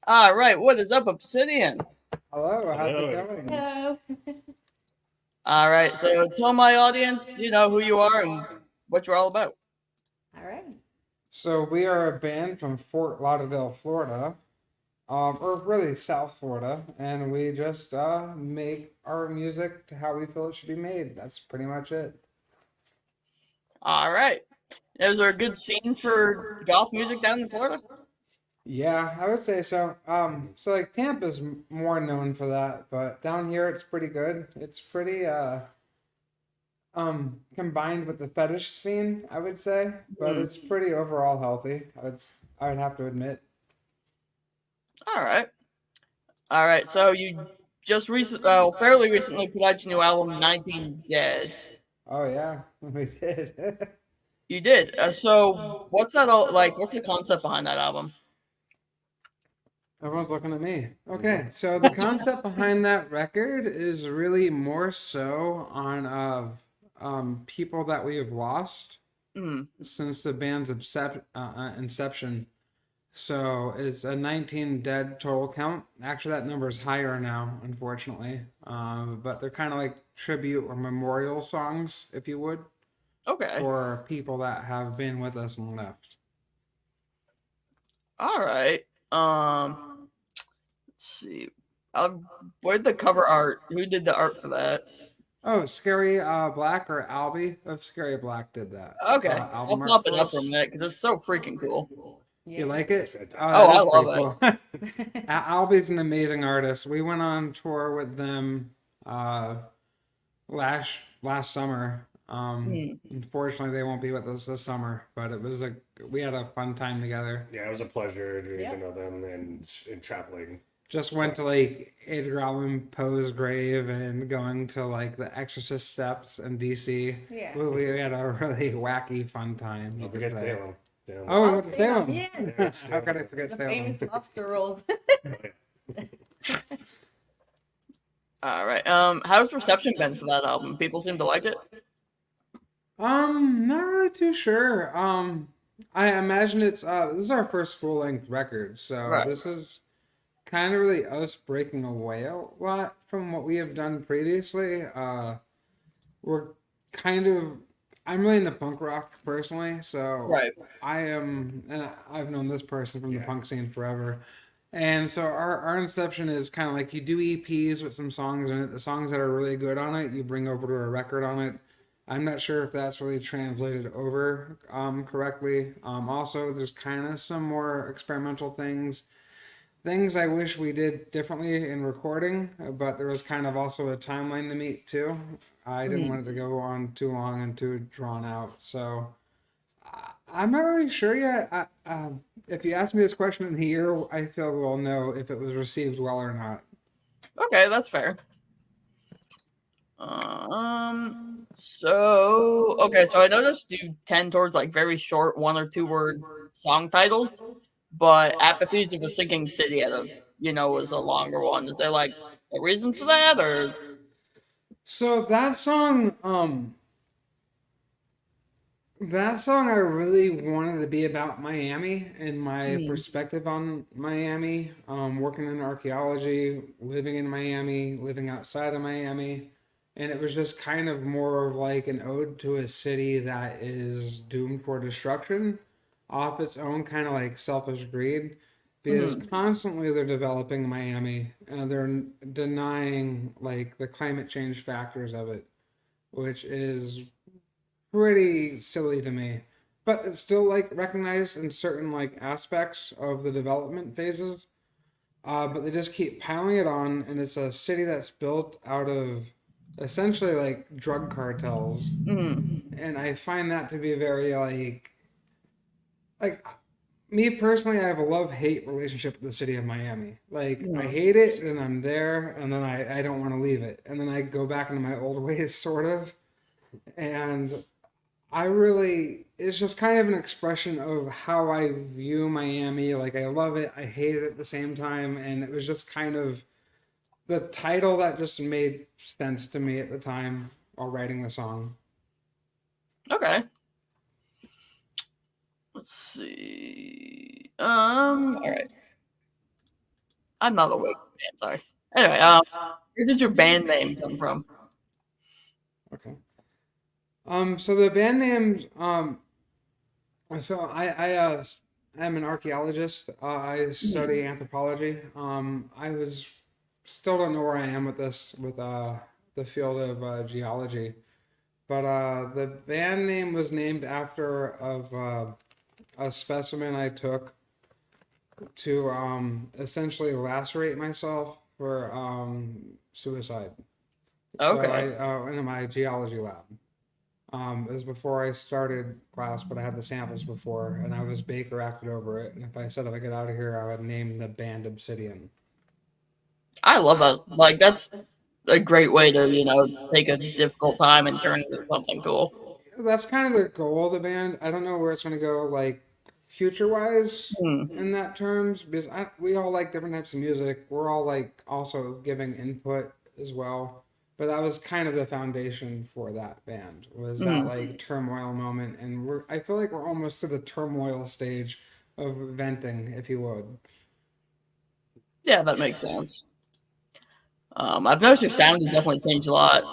All right, what is up, Obsidian? Hello, how's Hello. it going? Hello. All right, so tell my audience, who you are and what you're all about. All right. So we are a band from Fort Lauderdale, Florida, or really South Florida, and we just make our music to how we feel it should be made. That's pretty much it. All right, is there a good scene for goth music down in Florida? Yeah, I would say so. So like Tampa's more known for that, but down here it's pretty good. It's pretty combined with the fetish scene, I would say, but it's pretty overall healthy. I would have to admit. All right. So you just fairly recently put out your new album, 19 Dead. Oh yeah, we did. You did. So what's that all like? What's the concept behind that album? Everyone's looking at me. Okay, so the concept behind that record is really more so on people that we have lost since the band's inception. So it's a 19 dead total count. Actually, that number is higher now, unfortunately. But they're kind of like tribute or memorial songs, if you would, Okay. for people that have been with us and left. All right. Let's see. Where'd the cover art? Who did the art for that? Oh, Scary Black or Albie of Scary Black did that. Okay, I'll pop it up for a minute because it's so freaking cool. You like it? Oh, I love it. Albie's an amazing artist. We went on tour with them last summer. Unfortunately, they won't be with us this summer, but we had a fun time together. Yeah, it was a pleasure getting to know them and traveling. Just went to like Edgar Allan Poe's grave and going to like the Exorcist steps in DC. Yeah. We had a really wacky fun time. Don't forget Salem. Oh, we went to Salem. Yeah. How could I forget The Salem? famous lobster rolls. All right. How's reception been for that album? People seem to like it. Not really too sure. I imagine this is our first full length record, so This is kind of really us breaking away a lot from what we have done previously. I'm really into punk rock personally, so and I've known this person from the punk scene forever. And so our inception is kind of like you do EPs with some songs in it. The songs that are really good on it, you bring over to a record on it. I'm not sure if that's really translated over correctly. Also, there's kind of some more experimental things I wish we did differently in recording, but there was kind of also a timeline to meet too. I didn't want it to go on too long and too drawn out. So I'm not really sure yet. If you ask me this question in a year, I feel we'll know if it was received well or not. Okay, that's fair. So I noticed you tend towards like very short 1 or 2 word song titles, but Apathies of a Sinking City was a longer one. Is there like a reason for that, or? So that song I really wanted to be about Miami and my perspective on Miami, working in archaeology, living in Miami, living outside of Miami. And it was just kind of more of like an ode to a city that is doomed for destruction off its own kind of like selfish greed. Because constantly they're developing Miami and they're denying like the climate change factors of it, which is pretty silly to me. But it's still like recognized in certain like aspects of the development phases. but they just keep piling it on, and it's a city that's built out of essentially like drug cartels, and I find that to be very like me personally, I have a love-hate relationship with the city of Miami. Like, I hate it, and I'm there, and then I don't want to leave it. And then I go back into my old ways, sort of. And it's just kind of an expression of how I view Miami. Like, I love it, I hate it at the same time. And it was just kind of the title that just made sense to me at the time while writing the song. Okay. Let's see. All right. I'm not awake. Man, sorry. Anyway, where did your band name come from? Okay. So the band names, so I'm an archaeologist. I study anthropology. Still don't know where I am with this, with the field of geology. But the band name was named after a specimen I took to essentially lacerate myself for suicide. Okay. So in my geology lab. It was before I started class, but I had the samples before, and I was Baker acted over it. And if I get out of here, I would name the band Obsidian. I love that. Like, that's a great way to, take a difficult time and turn it into something cool. That's kind of the goal of the band. I don't know where it's going to go, like future wise in that terms, because we all like different types of music. We're all like also giving input as well. But that was kind of the foundation for that band, was that like turmoil moment, and I feel like we're almost to the turmoil stage of venting, if you would. Yeah, that makes sense. I've noticed your sound has definitely changed a lot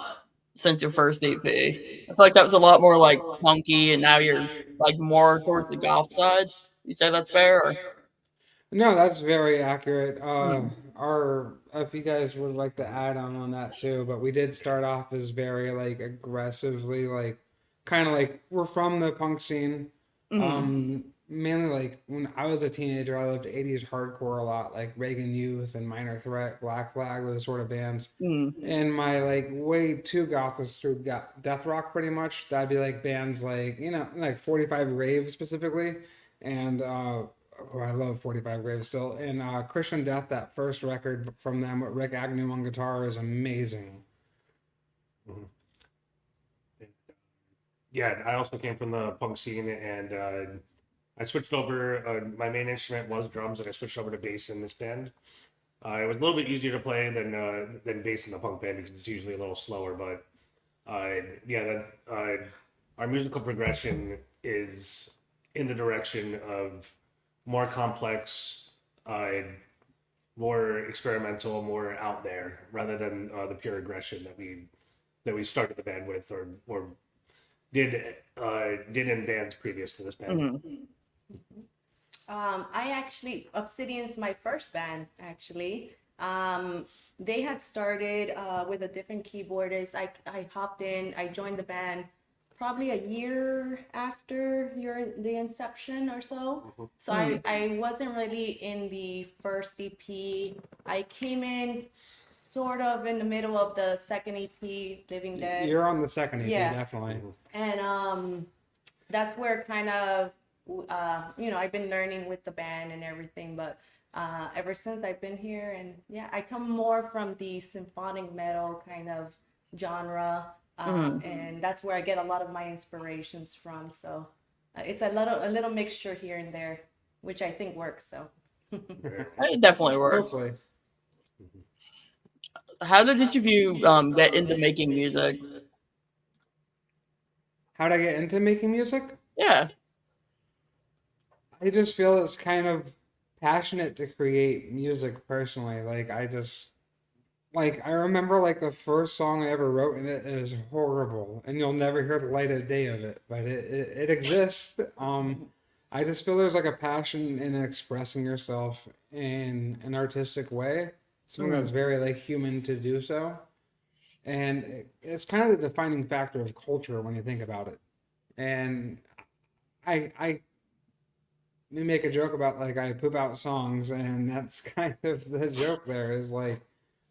since your first EP. I feel like that was a lot more like punky, and now you're like more towards the goth side. You say that's fair? Or? No, that's very accurate. Our if you guys would like to add on that too, but we did start off as very like aggressively like kind of like we're from the punk scene. Mainly like when I was a teenager, I loved 80s hardcore a lot, like Reagan Youth and Minor Threat, Black Flag, those sort of bands. And my like way too goth was through death rock pretty much. That'd be like bands like like 45 Rave specifically, and I love 45 Graves still. And Christian Death, that first record from them with Rick Agnew on guitar, is amazing. Mm-hmm. Yeah, I also came from the punk scene, and I switched over. My main instrument was drums, and I switched over to bass in this band. It was a little bit easier to play than bass in the punk band because it's usually a little slower. But our musical progression is in the direction of more complex, more experimental, more out there, rather than the pure aggression that we started the band with, or did in bands previous to this band. I actually, Obsidian's my first band, actually. They had started with a different keyboardist. I hopped in, I joined the band probably a year after the inception or so. So I wasn't really in the first EP. I came in sort of in the middle of the second EP, Living Dead. You're on the second EP, definitely. And that's where kind of, I've been learning with the band and everything, but ever since I've been here, and I come more from the symphonic metal kind of genre. And that's where I get a lot of my inspirations from. So it's a little mixture here and there, which I think works. So it definitely works. Hopefully. How did you get into making music? How did I get into making music? Yeah. I just feel it's kind of passionate to create music personally. I remember like the first song I ever wrote, and it is horrible, and you'll never hear the light of day of it, but it exists. I just feel there's like a passion in expressing yourself in an artistic way, something that's very like human to do so, and it's kind of the defining factor of culture when you think about it. And I we make a joke about like I poop out songs, and that's kind of the joke. There is like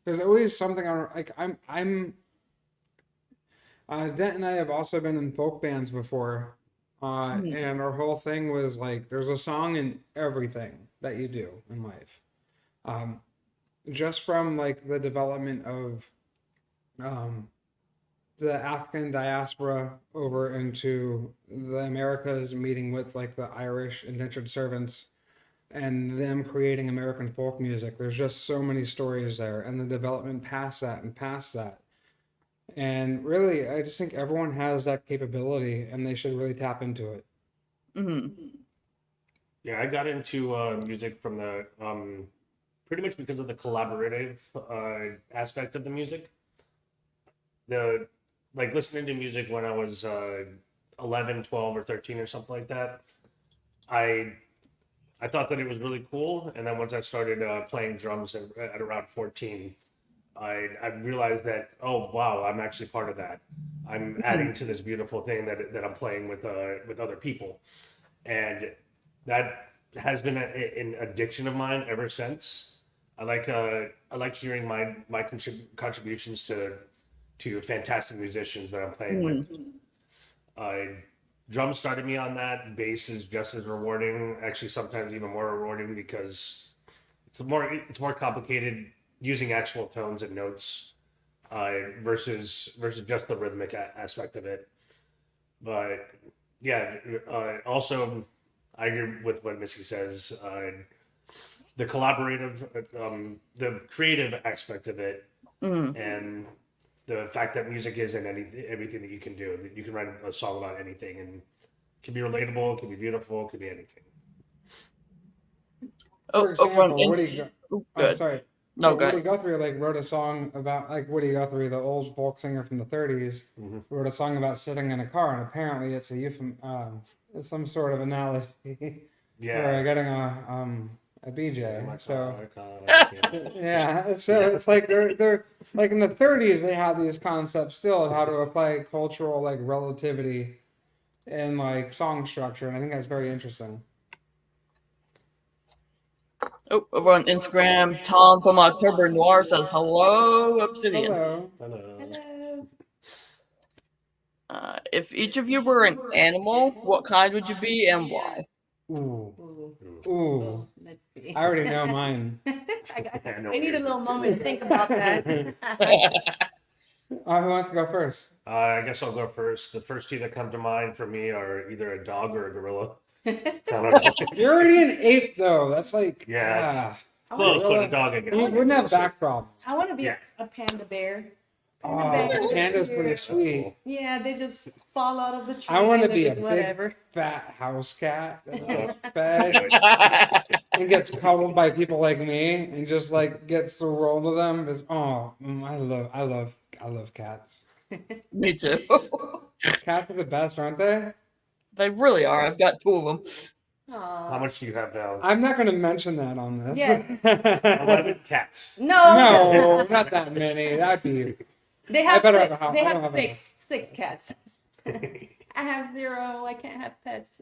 there's always something on like Dent and I have also been in folk bands before, and our whole thing was like there's a song in everything that you do in life. Just from like the development of the African diaspora over into the Americas, meeting with like the Irish indentured servants and them creating American folk music. There's just so many stories there, and the development past that and past that. And really, I just think everyone has that capability, and they should really tap into it. Yeah, I got into music from the pretty much because of the collaborative aspect of the music. The like listening to music when I was 11, 12, or 13 or something like that. I thought that it was really cool, and then once I started playing drums at around 14, I realized that, oh wow, I'm actually part of that. I'm adding to this beautiful thing that I'm playing with other people, and that has been an addiction of mine ever since. I like hearing my contributions to fantastic musicians that I'm playing with. Drum started me on that. Bass is just as rewarding, actually sometimes even more rewarding, because it's more complicated using actual tones and notes versus just the rhythmic aspect of it. But yeah, also I agree with what Missy says. The collaborative, the creative aspect of it, and the fact that music isn't everything that you can do. That you can write a song about anything, and it can be relatable, it can be beautiful, it can be anything. For example, sorry. No, Woody Guthrie like wrote a song about like Woody Guthrie, the old folk singer from the 30s, wrote a song about sitting in a car, and apparently it's it's some sort of analogy for getting a BJ. So yeah, so it's like they're like in the 30s they had these concepts still of how to apply cultural like relativity in like song structure, and I think that's very interesting. Oh, over on Instagram, Tom from October Noir says, hello, Obsidian. Hello. If each of you were an animal, what kind would you be and why? Ooh. Let's see. I already know mine. I need a little moment to think about that. Who wants to go first? I guess I'll go first. The first two that come to mind for me are either a dog or a gorilla. I don't know. You're already an ape, though. That's like it's close, but a dog, I guess. You wouldn't have back problems. I want to be a panda bear. Panda's pretty sweet. Cool. Yeah, they just fall out of the tree. I want to and be a whatever. big fat house cat that's fed and gets cuddled by people like me and just like gets the roll to them. Because I love cats. Me too. Cats are the best, aren't they? They really are. I've got 2 of them. Aww. How much do you have now? I'm not going to mention that on this. Yeah. 11 cats. No, not that many. That'd be. They have I better six, have a house. they I don't have have six cats. I have 0. I can't have pets.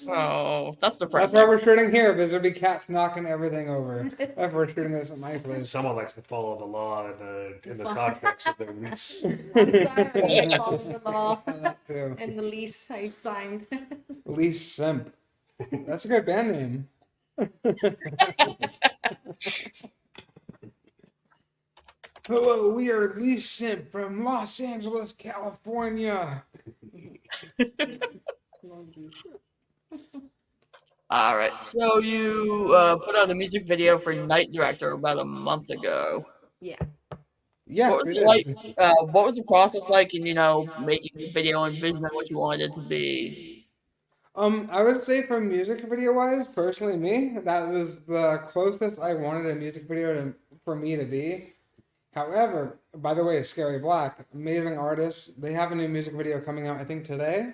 Oh, that's That's depressing. why we're shooting here, because there'll be cats knocking everything over. If we're shooting this at my place. Someone likes to follow the law in the contracts of their lease. I'm sorry, I follow the law That too. and the lease I signed. Lease Simp. That's a good band name. Hello, we are Lease Simp from Los Angeles, California. All right, so you put out a music video for Night Director about a month ago. Yeah. Yes, What was it like? What was the process like in making the video and envisioning what you wanted it to be? I would say from music video wise, personally, that was the closest I wanted a music video for me to be. However, by the way, Scary Black, amazing artist. They have a new music video coming out, I think today.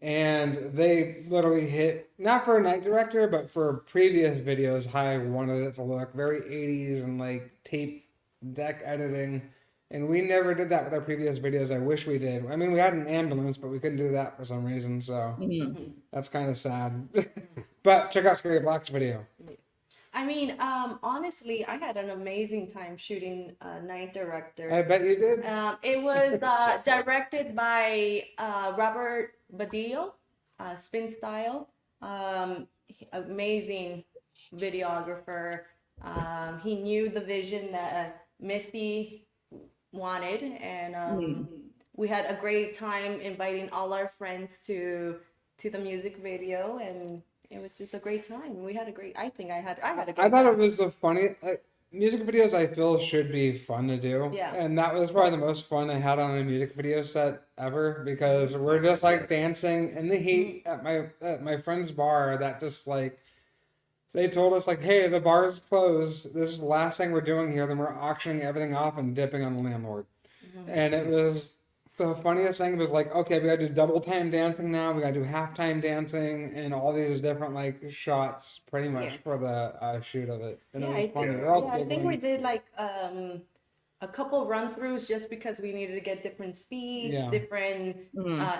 And they literally hit, not for a Night Director, but for previous videos, how I wanted it to look. Very 80s and like tape deck editing. And we never did that with our previous videos. I wish we did. I mean, we had an ambulance, but we couldn't do that for some reason. So that's kind of sad. But check out Scary Black's video. I mean, honestly, I had an amazing time shooting Night Director. I bet you did. It was directed by Robert Badillo, Spin Style. Amazing videographer. He knew the vision that Missy wanted, and we had a great time inviting all our friends to the music video, and it was just a great time. We had a great. I had a great. I thought time. it was a funny. Music videos I feel should be fun to do. Yeah. And that was probably the most fun I had on a music video set ever, because we're just like dancing in the heat at my friend's bar that just like they told us like, hey, the bar is closed. This is the last thing we're doing here. Then we're auctioning everything off and dipping on the landlord. And it was the funniest thing was like, okay, we gotta do double time dancing now. We gotta do halftime dancing and all these different like shots, pretty much for the shoot of it. And it was funny. We're all I think giggling. we did like a couple run throughs just because we needed to get different speeds, different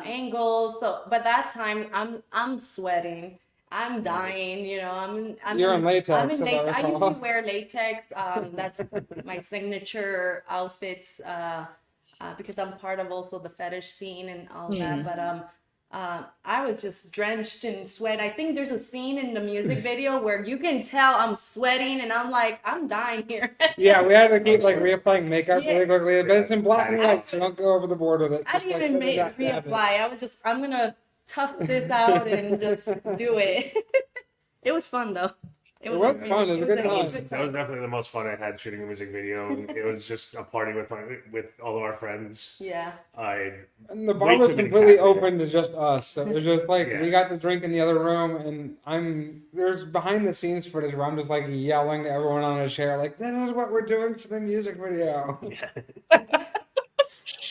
angles. So, but that time I'm sweating. I'm dying, you know. You're in latex. I'm in if I latex. I recall. usually wear latex. That's my signature outfits because I'm part of also the fetish scene and all that. But I was just drenched in sweat. I think there's a scene in the music video where you can tell I'm sweating and I'm like, I'm dying here. Yeah, we had to keep like reapplying makeup Yeah. really quickly, but it's in black and white, so don't go over the board with it. I Just, didn't like, even put it at the end. reapply. I was just, I'm gonna tough this out and just do it. It was fun though. It was fun. It was a good time. That was definitely the most fun I had shooting a music video. It was just a party with all of our friends. Yeah. And the bar Way was too many completely cats. open to just us. So it was just like Yeah. we got to drink in the other room, and there's behind the scenes footage where I'm just like yelling to everyone on a chair, like, "This is what we're doing for the music video."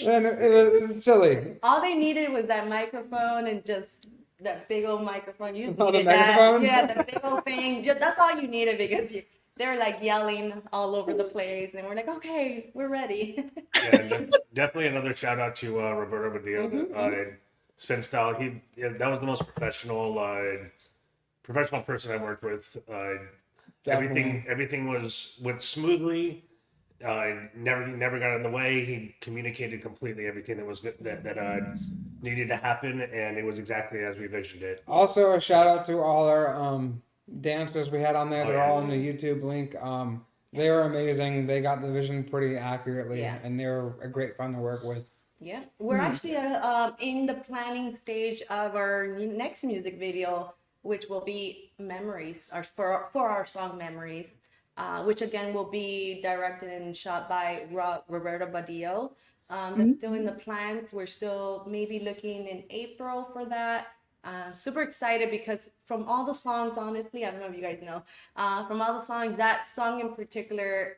And it was silly. All they needed was that microphone and just that big old microphone. You Oh, the needed that. megaphone? Yeah, the big old thing. That's all you needed because they were like yelling all over the place, and we're like, okay, we're ready. Definitely another shout out to Roberto Badillo, Spin Style. That was the most professional person I worked with. Everything went smoothly. Never got in the way. He communicated completely everything that was good, that needed to happen, and it was exactly as we visioned it. Also, a shout out to all our dancers we had on there. They're all in the YouTube link. They were amazing. They got the vision pretty accurately, and they were a great fun to work with. Yeah, we're actually in the planning stage of our next music video, which will be Memories, or for our song Memories, which again will be directed and shot by Roberto Badillo. That's still in the plans. We're still maybe looking in April for that. Super excited because from all the songs, honestly, I don't know if you guys know, from all the songs, that song in particular,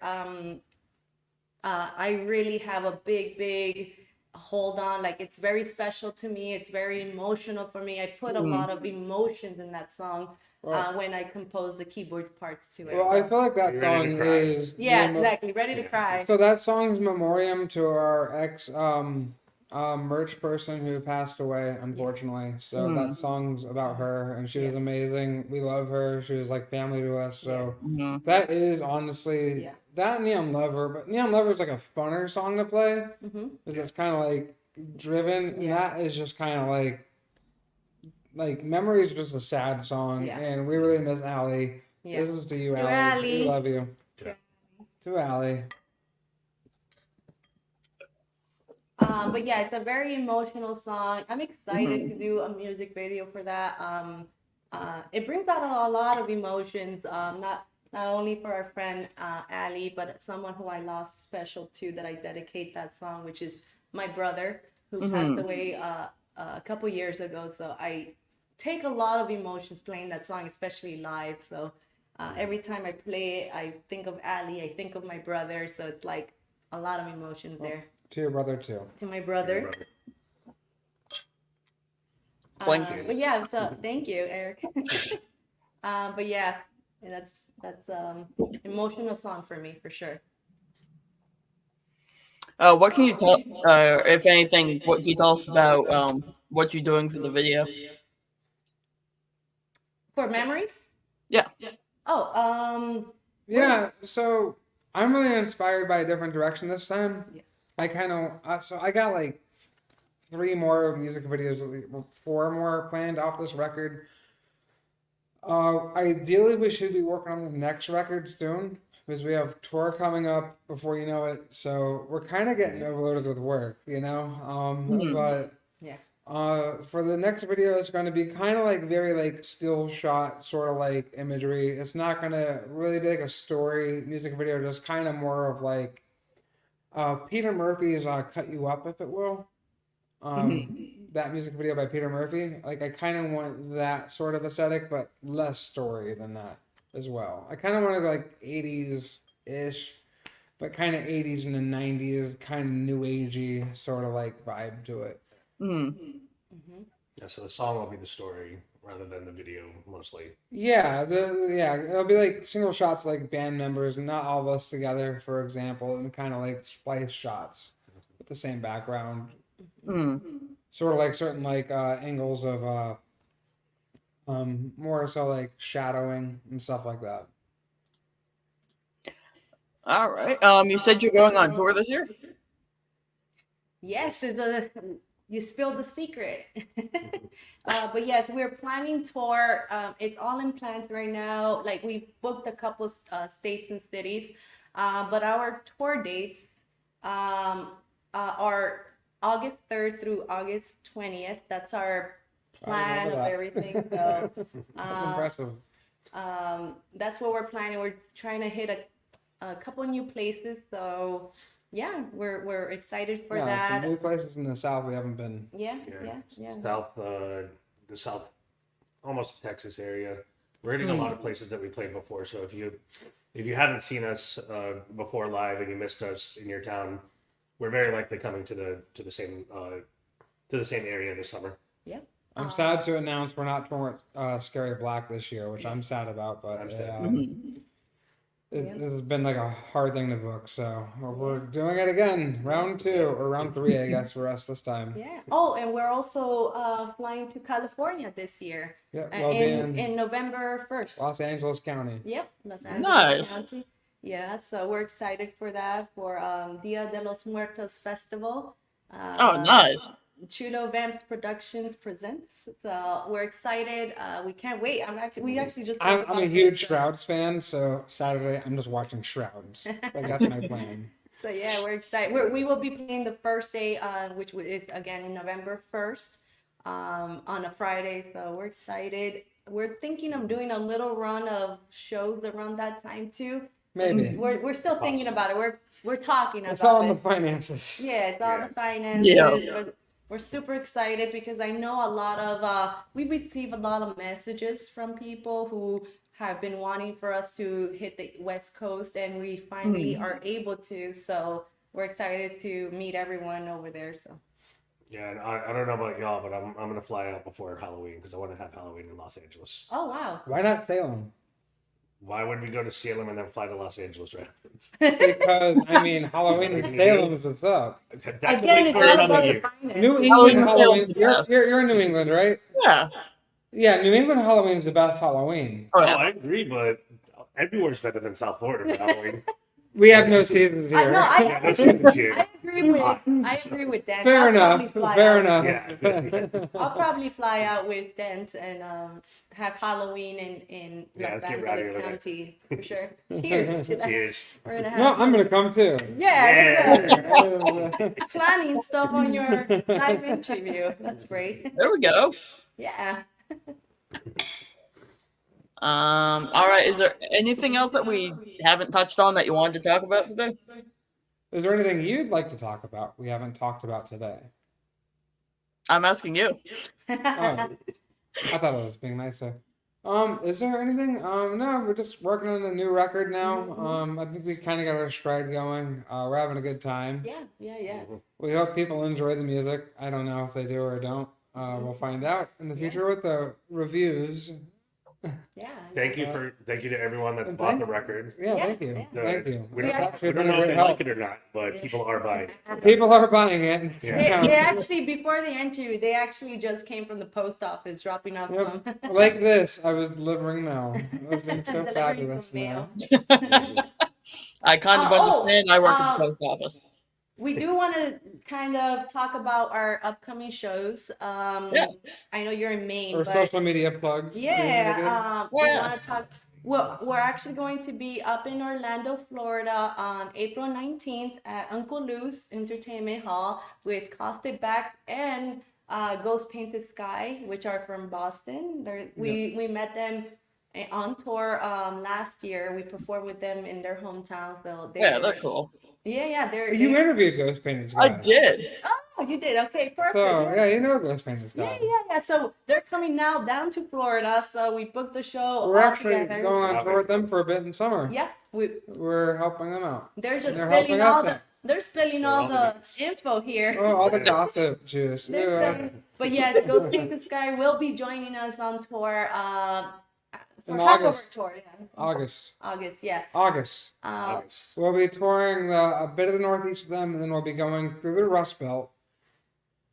I really have a big hold on. Like, it's very special to me. It's very emotional for me. I put a lot of emotions in that song when I compose the keyboard parts to it. Well, I feel like that song is... Yeah, exactly. Ready to cry. So that song's memoriam to our ex merch person who passed away, unfortunately. So that song's about her, and she was amazing. We love her. She was like family to us. So that is honestly that Neon Lover, but Neon Lover is like a funner song to play because it's kind of like driven, and that is just kind of like Memory is just a sad song, and we really miss Allie. This is to you, Allie. We love you. To Allie. But yeah, it's a very emotional song. I'm excited to do a music video for that. It brings out a lot of emotions, not only for our friend Ali, but someone who I lost special to that I dedicate that song, which is my brother who passed away a couple years ago. So I take a lot of emotions playing that song, especially live. So every time I play it, I think of Ali, I think of my brother. So it's like a lot of emotions there. To your brother too. To my brother. Thank you. But yeah, so thank you, Eric. But yeah, that's emotional song for me for sure. What can you tell, if anything, what can you tell us about what you're doing for the video? For memories? Yeah. Oh, Yeah, so I'm really inspired by a different direction this time. Yeah. I kind of so I got like 4 more planned off this record. Ideally, we should be working on the next record soon because we have tour coming up before you know it. So we're kind of getting overloaded with work, you know. But yeah. for the next video, it's going to be kind of like very like still shot sort of like imagery. It's not going to really be like a story music video, just kind of more of like Peter Murphy's "Cut You Up," if it will. That music video by Peter Murphy, like I kind of want that sort of aesthetic, but less story than that as well. I kind of want to go like 80s ish, but kind of 80s and the 90s, kind of new agey sort of like vibe to it. Yeah, so the song will be the story rather than the video mostly. Yeah, it'll be like single shots, like band members, not all of us together, for example, and kind of like splice shots with the same background. Sort of like certain like angles of more so like shadowing and stuff like that. All right. You said you're going on tour this year? Yes, you spilled the secret. But yes, we're planning tour. It's all in plans right now. Like we booked a couple states and cities, but our tour dates are August 3rd through August 20th. That's our plan of everything. So That's impressive. That's what we're planning. We're trying to hit a couple new places. So yeah, we're excited for that. Some new places in the South we haven't been. Yeah. South, the South, almost Texas area. We're hitting a lot of places that we played before. So if you haven't seen us before live and you missed us in your town, we're very likely coming to the same area this summer. Yep. I'm sad to announce we're not touring Scary Black this year, which I'm sad about, but this has been like a hard thing to book. So we're doing it again, round 2 or round 3, I guess, for us this time. Yeah. Oh, and we're also flying to California this year. Yep. In November 1st. Los Angeles County. Yep. Los Angeles Nice. County. Yeah, so we're excited for that, for Dia de los Muertos Festival. Oh, nice. Chulo Vamps Productions presents. So we're excited. We can't wait. We actually just. I'm a huge Shrouds fan, so Saturday I'm just watching Shrouds. Like that's my plan. So yeah, we're excited. We will be playing the first day, which is again November 1st, on a Friday. So we're excited. We're thinking of doing a little run of shows around that time too. Maybe. We're still thinking about it. We're talking about it. It's all in the finances. Yeah, it's all the finances. Yeah. We're super excited because I know a lot of we've received a lot of messages from people who have been wanting for us to hit the West Coast, and we finally are able to. So we're excited to meet everyone over there. So yeah, and I don't know about y'all, but I'm gonna fly out before Halloween because I want to have Halloween in Los Angeles. Oh wow! Why not Salem? Why would we go to Salem and then fly to Los Angeles right afterwards? Because I mean, Halloween in Salem is what's up. Again, it's all about the finance. New England Halloween. Salem's the best. You're in New England, right? Yeah. Yeah, New England Halloween is the best Halloween. Oh, Oh, yeah. I agree, but everywhere's better than South Florida for Halloween. We have no seasons here. Yeah, no seasons here. I agree with Dan. Fair enough. Fair enough. Yeah. I'll probably fly out with Dent and have Halloween in Yeah, Los let's get rowdy Angeles over County for sure. Cheers to that. Cheers. We're gonna have No, I'm some- gonna come too. Yeah, planning stuff on your live interview. That's great. There we go. Yeah. All right. Is there anything else that we haven't touched on that you wanted to talk about today? Is there anything you'd like to talk about we haven't talked about today? I'm asking you. Oh, I thought I was being nicer. Is there anything? No, we're just working on a new record now. I think we kind of got our stride going. We're having a good time. Yeah. We hope people enjoy the music. I don't know if they do or don't. We'll find out in the future with the reviews. Yeah. Thank you to everyone that's bought the record. Yeah, thank you. Thank you. We don't know if they like it or not, but people are buying it. People are buying it. Yeah. They actually, before the interview, they actually just came from the post office dropping off some. Like this, I was delivering mail. It was been so Delivering fabulous. some mail. I kind of understand. I work at the post office. We do want to kind of talk about our upcoming shows. Yeah. I know you're in Maine, Or but social media plugs. yeah, we Yeah. want to talk. Well, we're actually going to be up in Orlando, Florida on April 19th at Uncle Lou's Entertainment Hall with Caustic Backs and Ghost Painted Sky, which are from Boston. We met them on tour last year. We performed with them in their hometown. So They're cool. Yeah, You interviewed Ghost Painted Sky. I did. Oh, you did. Okay, perfect. So, yeah, you know Ghost Painted Sky. Yeah. So they're coming now down to Florida. So we booked the show. We're all actually together. going on tour with them for a bit in summer. Yeah, We're helping them out. they're just They're spilling helping all us the. out. They're spilling all the info here. Oh, all the gossip juice. They're Yeah. spilling- But yes, Ghost Painted Sky will be joining us on tour. For In half of our August. tour, yeah. August. Yeah. August. We'll We'll be touring a bit of the Northeast with them, and then we'll be going through the Rust Belt,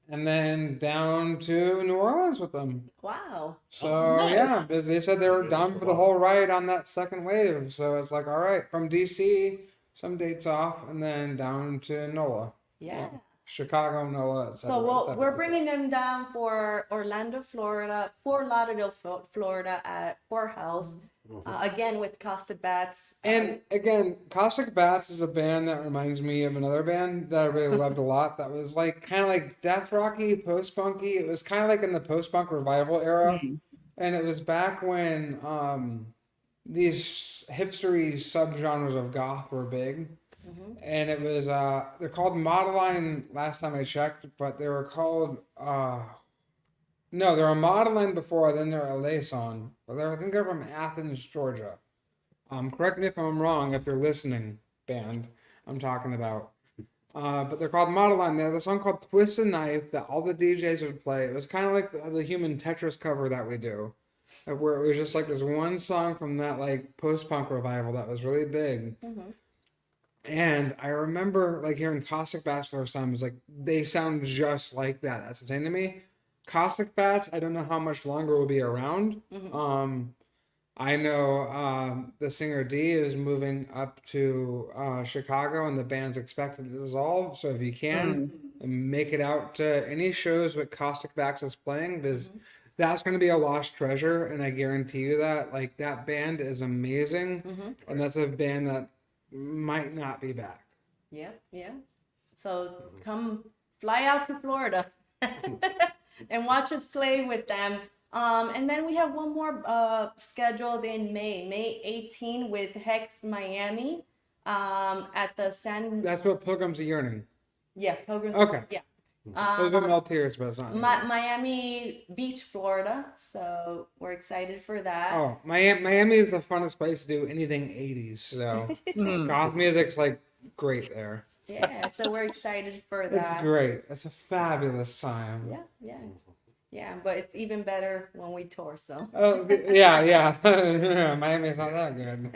and then down to New Orleans with them. Wow. So Nice. yeah, because they said they were down for the whole ride on that second wave. So it's like, all right, from DC, some dates off, and then down to NOLA. Yeah. Chicago, NOLA, etc. So we're bringing them down for Orlando, Florida, Fort Lauderdale, Florida at Poorhouse, again with Costa Bats. And again, Caustic Bats is a band that reminds me of another band that I really loved a lot. That was like kind of like death rocky, post punky. It was kind of like in the post punk revival era, and it was back when these hipstery subgenres of goth were big. And it was they're called Modeline last time I checked, but they were called no, they were Modeline before, then they're a Liaison. But I think they're from Athens, Georgia. Correct me if I'm wrong, if you're listening, band I'm talking about. But they're called Modeline. They have a song called Twist a Knife that all the DJs would play. It was kind of like the Human Tetris cover that we do, where it was just like this one song from that like post-punk revival that was really big. And I remember like hearing Caustic Bats the first time. It was like, they sound just like that. That's the thing to me. Caustic Bats, I don't know how much longer will be around. I know the singer D is moving up to Chicago, and the band's expected to dissolve. So if you can, make it out to any shows with Caustic Bats is playing, because that's going to be a lost treasure. And I guarantee you that, like, that band is amazing. And that's a band that might not be back. Yeah. So come fly out to Florida and watch us play with them. And then we have one more scheduled in May 18 with Hex Miami at the That's what Pilgrims of Yearning. Yeah, Pilgrims. Okay. Yeah. It was with Mel Tears, but it's not. Miami Beach, Florida. So we're excited for that. Oh, Miami is the funnest place to do anything 80s. So goth music's like great there. Yeah, so we're excited for that. It's great. It's a fabulous time. Yeah, but it's even better when we tour. So. Oh, yeah. Miami's not that good.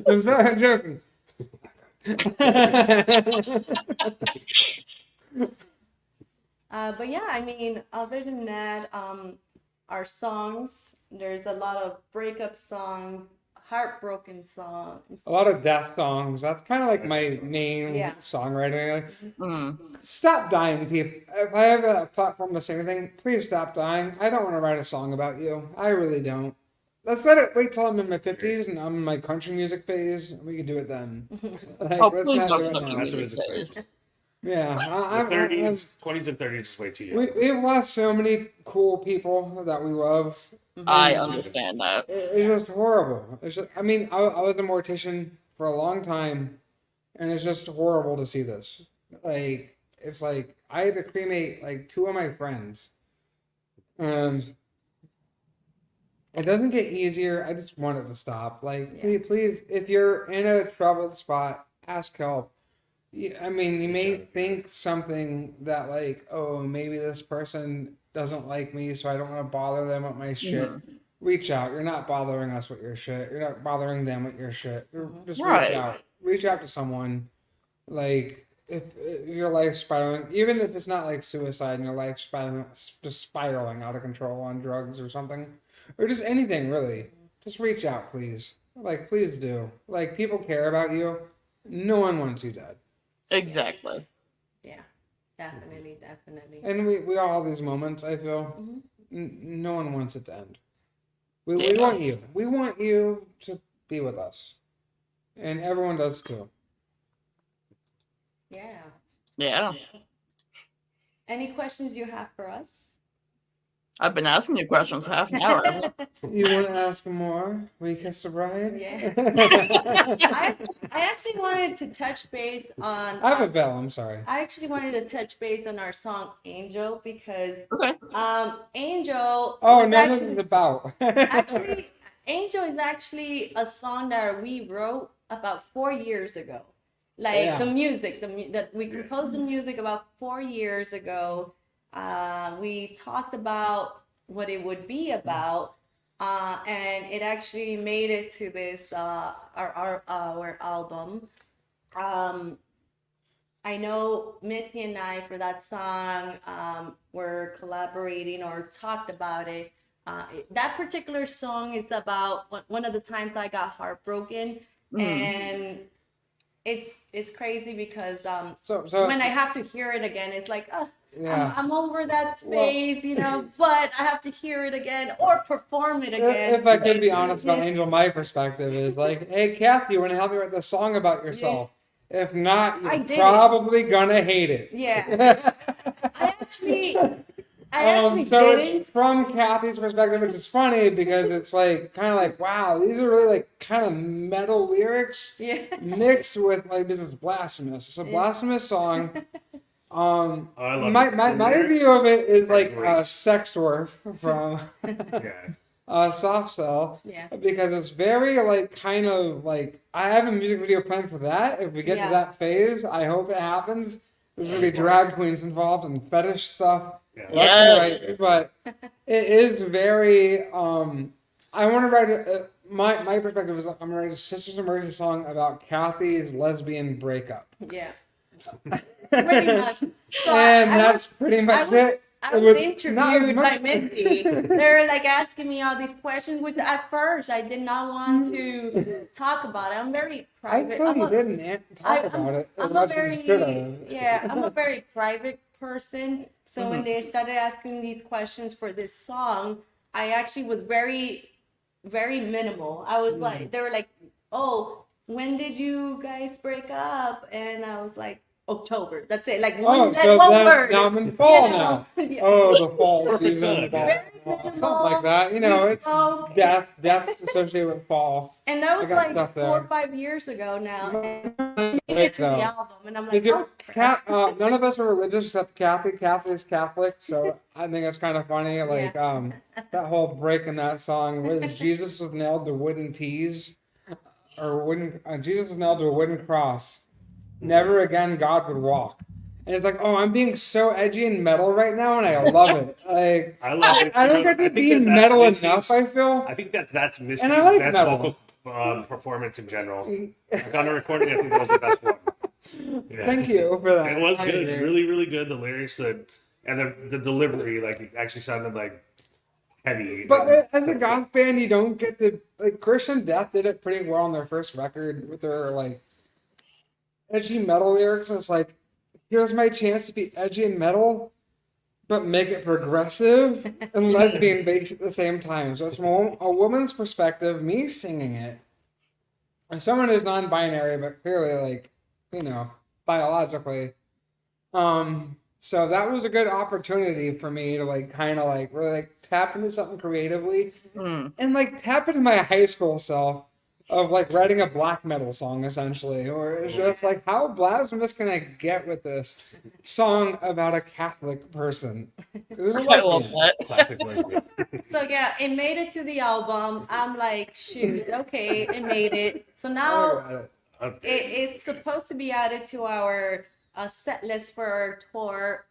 I'm sorry, I'm joking. But yeah, I mean, other than that, our songs, there's a lot of breakup songs, heartbroken songs. A lot of death songs. That's kind of like my main songwriting. Like, stop dying, people. If I have a platform to say anything, please stop dying. I don't want to write a song about you. I really don't. Let's wait till I'm in my 50s and I'm in my country music phase. We can do it then. Like, Please don't country That's what music it's phase. Yeah, The 30s, 20s and 30s is way too young. we've lost so many cool people that we love. I understand that. It's just horrible. It's just, I mean, I was a mortician for a long time, and it's just horrible to see this. Like, it's like I had to cremate like 2 of my friends, and it doesn't get easier. I just want it to stop. Like, please, if you're in a troubled spot, ask help. I mean, you may think something that like, oh, maybe this person doesn't like me, so I don't want to bother them with my shit. reach out. You're not bothering us with your shit. You're not bothering them with your shit. Just Right. reach out. Reach out to someone. Like if your life's spiraling, even if it's not like suicide and your life's spiraling out of control on drugs or something, or just anything really, just reach out, please. Like, please do. Like, people care about you. No one wants you dead. Exactly. Yeah, definitely. And we all have these moments, I feel. Mhm. No one wants it to end. We Yeah. want you. We want you to be with us. And everyone does too. Yeah. Yeah. Any questions you have for us? I've been asking you questions for half an hour. You want to ask more? We kiss the bride? Yeah. I actually wanted to touch base on. I have a bell. I'm sorry. I actually wanted to touch base on our song Angel because Okay. Angel. Oh, was no, this actually, is about. actually, Angel is actually a song that we wrote about 4 years ago. Like Yeah. the music, that we composed the music about 4 years ago. We talked about what it would be about, and it actually made it to this our album. I know Misty and I for that song were collaborating or talked about it. That particular song is about one of the times I got heartbroken, and it's crazy because So when I have to hear it again, it's like, oh, yeah. I'm over that phase, you know, but I have to hear it again or perform it again. If I could be honest about Angel, my perspective is like, hey, Kathy, you want to help me write this song about yourself? If not, I you're did probably gonna hate it. Yeah. I actually So didn't. it's from Kathy's perspective, which is funny because it's like kind of like, wow, these are really like kind of metal lyrics Yeah. mixed with like this is blasphemous. It's a blasphemous song. I love My it. my, The my lyrics review of it is are like great. sex dwarf from Yeah. Soft Cell. Yeah. Because it's very like kind of like I have a music video planned for that. If we get Yeah. to that phase, I hope it happens. There's gonna be drag queens involved and fetish stuff. Yeah. That's Yes. right. But it is very I want to write my perspective is I'm gonna write a Sisters of Mercy song about Kathy's lesbian breakup. Yeah. Pretty much. So And I that's pretty much it. I was With not as interviewed by much- Misty. They're like asking me all these questions, which at first I did not want to talk about it. I'm very I private. thought you didn't talk about it as I'm a much as very you could have. yeah. I'm a very private person. So when they started asking these questions for this song, I actually was very, very minimal. I was like, they were like, "Oh, when did you guys break up?" And I was like, October. That's it. Like one, so one then, word. now I'm in fall you know? now. Yeah. Oh, the fall Perfect season. time, Fall. yeah. Something like that. You know, it's smoke. death associated with fall. And that was I got like stuff 4 or there. 5 years ago now. And Right, it's the though. album, and I'm Is like, your oh, cat? None of us are religious except Kathy. Kathy is Catholic, so I think it's kind of funny. Like that whole break in that song was Jesus was nailed to wooden tees, or wooden. Jesus was nailed to a wooden cross. Never again God would walk. And it's like, oh, I'm being so edgy and metal right now, and I love it. Like I love it. I don't You know, get to I think be that's metal Missy's- enough. I feel. I think that's Missy's And I like best metal. vocal performance in general. Like on a recording, I think that was the best one. Yeah. Thank you for that. It was I good, agree. really, really good. The lyrics, and the delivery, like it actually sounded like heavy. But as a goth band, you don't get to like Christian Death did it pretty well on their first record with their like edgy metal lyrics. And it's like, here's my chance to be edgy and metal, but make it progressive and lesbian based at the same time. So it's from a woman's perspective, me singing it, and someone who's non-binary but clearly like, you know, biologically. So that was a good opportunity for me to like kind of like really like tap into something creatively and like tap into my high school self of like writing a black metal song essentially, or it's just like how blasphemous can I get with this song about a Catholic person? It was a I love lesbian. that. Classic lesbian. So yeah, it made it to the album. I'm like, shoot, okay, it made it. So now it's supposed to be added to our set list for our tour.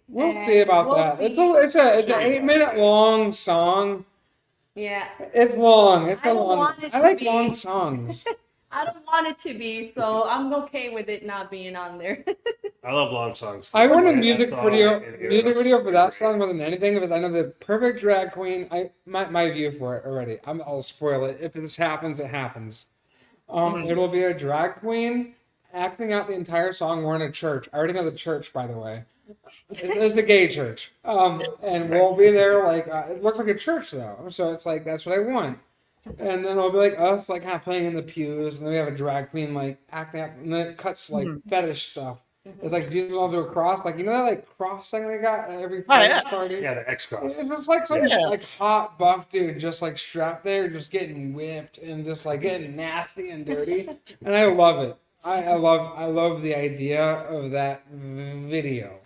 We'll see about that. It's an 8-minute long song Yeah. It's long. It's I a don't long. want it I to like be. long songs. I don't want it to be, so I'm okay with it not being on there. I love long songs. I want a That music song video, and music Eros video for are that great. song more than anything because I know the perfect drag queen. My view for it already. I'll spoil it. If this happens, it happens. It'll be a drag queen acting out the entire song. We're in a church. I already know the church, by the way. It's the gay church. And we'll be there like it looks like a church though, so it's like that's what I want. And then it'll be like us, like kind of playing in the pews, and then we have a drag queen like acting out, and then it cuts like fetish stuff. It's like Jesus all do a cross, like you know that like cross thing they got at every yeah. party. Yeah, the X Cross. It's just like some Yeah. like hot buff dude just like strapped there, just getting whipped and just like getting nasty and dirty, and I love it. I love the idea of that video.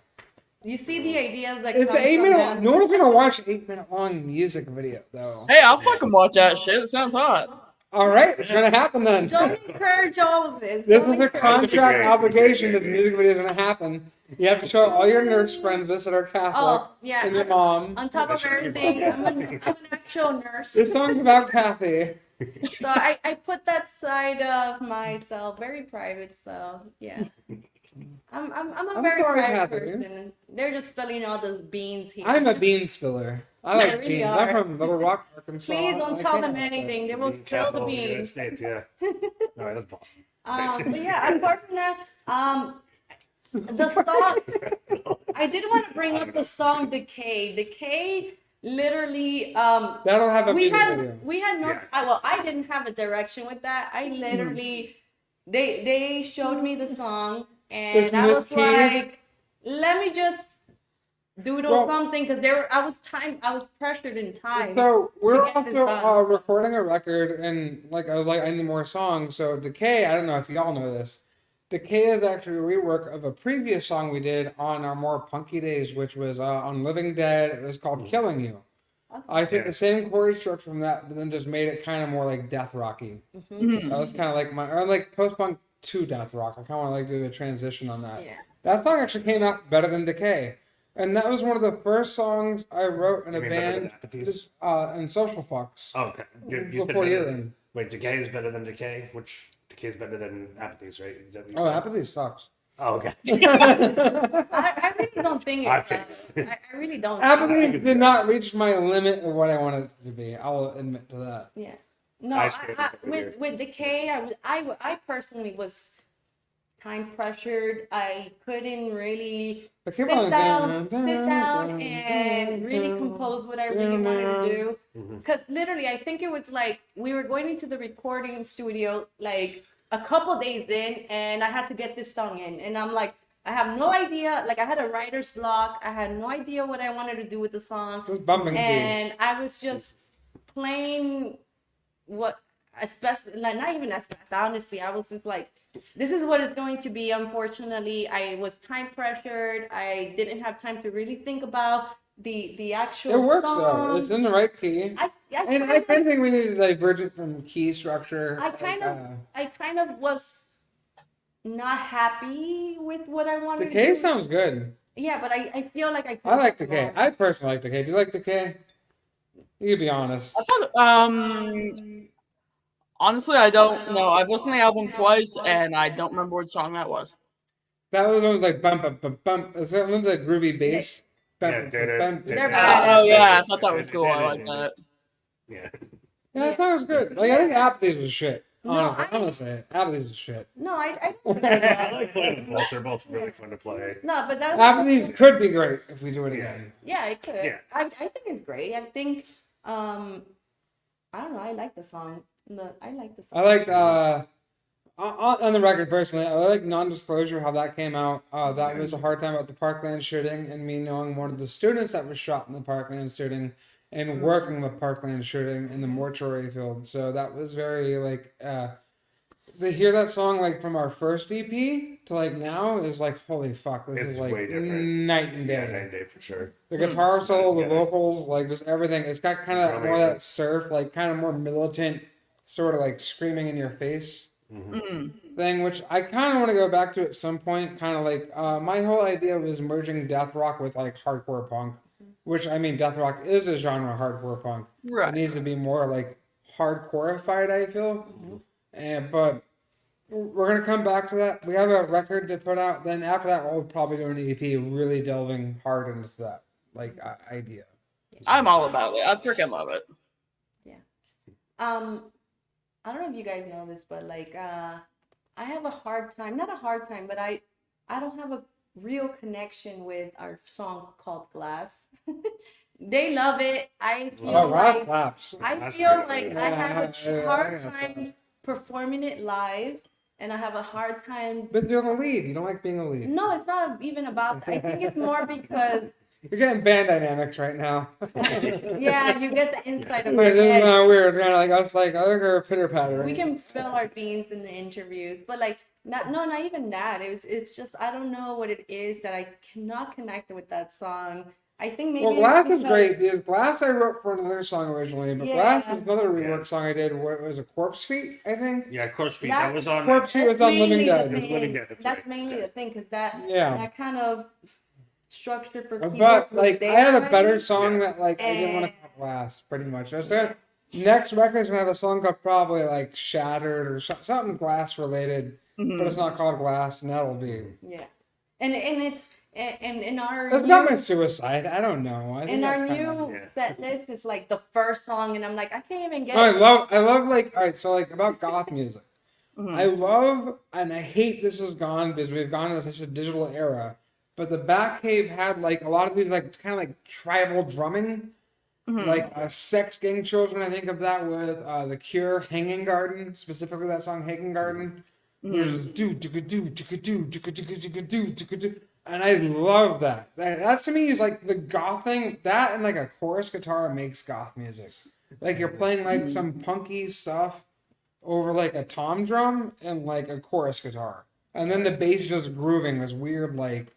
You see the ideas that It's come the 8 from minute. them. No one's gonna watch an 8 minute long music video though. Hey, I'll fucking watch that shit. It sounds hot. All right, it's gonna happen then. Don't encourage all of this. This Don't is a encourage- contract great. obligation. This music video is gonna happen. You have to show all your nurse friends this that are Catholic Oh, yeah. and your mom. On top of everything, I'm an actual nurse. This song's about Kathy. So I put that side of myself very private. So yeah, I'm a I'm very sorry, private Catherine. person. They're just spilling all those beans here. I'm a bean spiller. I like really beans. are. I'm from Little Rock, Arkansas. Please don't I tell can't them help it. anything. They will spill the Capital of the United beans. States, yeah. No, that's Boston. But yeah, apart from that, the song. I did want to bring up the song "Decay." Decay, literally. That'll have a music video. We had no. Yeah. Well, I didn't have a direction with that. I literally, they showed me the song, and Isn't I this was key? like, let me just doodle Well- something because I was pressured in time. So we're get this also done. recording a record, and like I was like, I need more songs. So Decay, I don't know if y'all know this. Decay is actually a rework of a previous song we did on our more punky days, which was on Living Dead. It was called "Killing You." I took Yeah. the same chord structure from that, but then just made it kind of more like death rocky. That was kind of like or like post punk to death rock. I kind of want to like do a transition on that. Yeah. That song actually came out better than Decay. And that was one of the first songs I wrote in a You mean better than band Apathies? in Social Fucks. Oh, okay. You said Before better you than- then. Wait, Decay is better than Decay? Which Decay is better than Apathies, right? Is that what you Oh, said? Apathy sucks. Oh, okay. I really don't think Hot it's. takes. I really don't. think Apathy did not reach my limit of what I wanted it to be. I'll admit to that. Yeah. No, I stand with you here. with Decay, I personally was time pressured. I couldn't really But sit keep on down and really compose what I really wanted to do. Mhm. Because literally, I think it was like we were going into the recording studio like a couple days in, and I had to get this song in, and I'm like, I have no idea. Like I had a writer's block. I had no idea what I wanted to do with the song. It was bumping key. And I was just playing what especially like not even as fast. Honestly, I was just like, this is what it's going to be. Unfortunately, I was time pressured. I didn't have time to really think about the actual It works song. though. It's in the right key. And I kind of think we need to diverge it from key structure. I kind of was not happy with what I wanted to Decay do. sounds good. Yeah, but I feel like I I like could've Decay. gone. I personally like Decay. Do you like Decay? You can be honest. I thought, honestly, I don't know. I've listened to the album twice, and I don't remember what song that was. That was one like bump, bump, bump, bump. Is that one of the groovy bass? Bump, Yeah, bump, did it, bump, did They're it. bad. Oh yeah, I thought that was cool. I like that. Yeah. Yeah, that song was good. Like I think Apathies was shit. No, Honestly, I- I'm gonna say it. Apathies was shit. No, I don't think I so. like playing them both. They're both really fun to play. No, but that Apathies could be great if we do it again. yeah, it could. Yeah. I think it's great. I think I don't know. I like the song. I like the song. I liked on the record personally. I like Non-Disclosure how that came out. That was a hard time about the Parkland shooting and me knowing one of the students that was shot in the Parkland shooting and working the Parkland shooting in the mortuary field. So that was very like to hear that song like from our first EP to like now is like holy fuck. This It's is like way different. night and day. Yeah, night and day for sure. The guitar solo, the Yeah. vocals, like just everything. It's got kind of Drumming. more of that surf, like kind of more militant, sort of like screaming in your face thing, which I kind of want to go back to at some point. Kind of like my whole idea was merging death rock with like hardcore punk. which I mean, death rock is a genre of hardcore punk. Right. It needs to be more like hardcoreified, I feel. But we're gonna come back to that. We have a record to put out. Then after that, we'll probably do an EP, really delving hard into that idea. I'm all about it. I freaking love it. Yeah. I don't know if you guys know this, but like, I have a hard time. Not a hard time, but I don't have a real connection with our song called Glass. They love it. I feel like claps. I feel like I have a hard time performing it live, and I have a hard time. But you're the lead. You don't like being a lead. No, it's not even about that. I think it's more because You're getting band dynamics right now. yeah, you get the inside of Wait, your this is head. kind of weird. Kind of like I was like, I hear a pitter patter. We can spill our beans in the interviews, but like not even that. It's just I don't know what it is that I cannot connect with that song. I think maybe Well, Glass is great because Glass I wrote for another song originally, but Yeah. Glass is another rework song I did. Where it was a Corpse Feet, I think. Yeah, Corpse Feet. That's- That was on. Corpse Feet was on Living mainly Dead. the It was Living Dead, thing. that's That's right. mainly the thing because that Yeah. kind of structure for keyboard. But like I had a was better there. song that like I didn't want to call Glass pretty much. That's it. Next record's gonna have a song called probably like Shattered or something Glass related, but it's not called Glass, and that'll be. Yeah, and it's and in our It's not my suicide. I don't know. I think in our that's kinda- new set list is like the first song, and I'm like I can't even get I it. love like all right. So like about goth music, I love and I hate this is gone because we've gone into such a digital era. But the Batcave had like a lot of these like kind of like tribal drumming, like Sex Gang Children. I think of that with the Cure, Hanging Garden, specifically that song Hanging Garden. There's do do do do do do do, and I love that. That's to me is like the goth thing. That and like a chorus guitar makes goth music. Like you're playing like some punky stuff over like a tom drum and like a chorus guitar, and then the bass just grooving this weird like